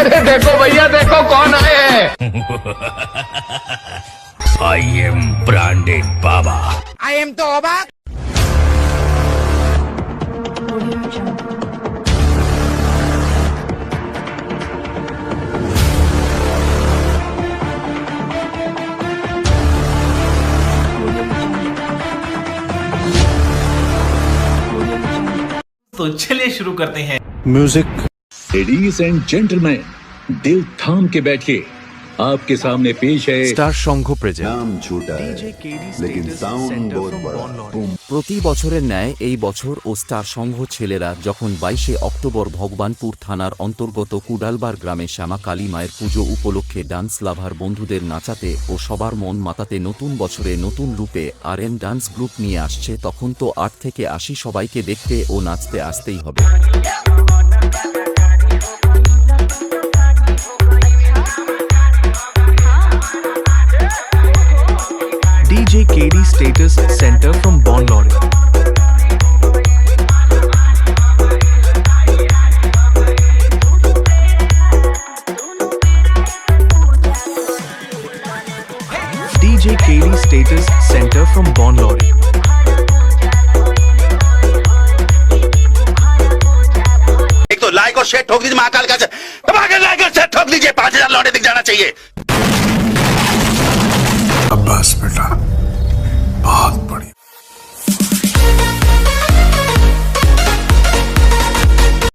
अरे देखो भैया देखो कौन आए हैं। I am branded Baba. I am तो अबाक। तो चलिए शुरू करते हैं। म्यूजिक। लेडीज एंड जेंटलमैन, दिल थाम के बैठिए, आपके सामने पेश है স্টার সংঘ প্রেজেন্ট। नाम छोटा है लेकिन साउंड बहुत बड़ा। প্রতি বছরের ন্যায় এই বছর ও স্টার সংঘ ছেলেরা যখন 22শে অক্টোবর ভগবানপুর থানার অন্তর্গত কুডালবার গ্রামে শ্যামা কালী মায়ের পুজো উপলক্ষে ডান্স লাভার বন্ধুদের নাচাতে ও সবার মন মাতাতে নতুন বছরে নতুন রূপে আর.এন ডান্স গ্রুপ নিয়ে আসছে, তখন তো 8 থেকে 80 সবাইকে দেখতে ও নাচতে আসতেই হবে। DJ KD Status Center from Bonlore. DJ KD Status Center from Bonlore. एक तो लाइक और शेयर ठोक दीजिए, महाकाल का दबा के लाइक और शेयर ठोक दीजिए, 5000 लौटे दिख जाना चाहिए।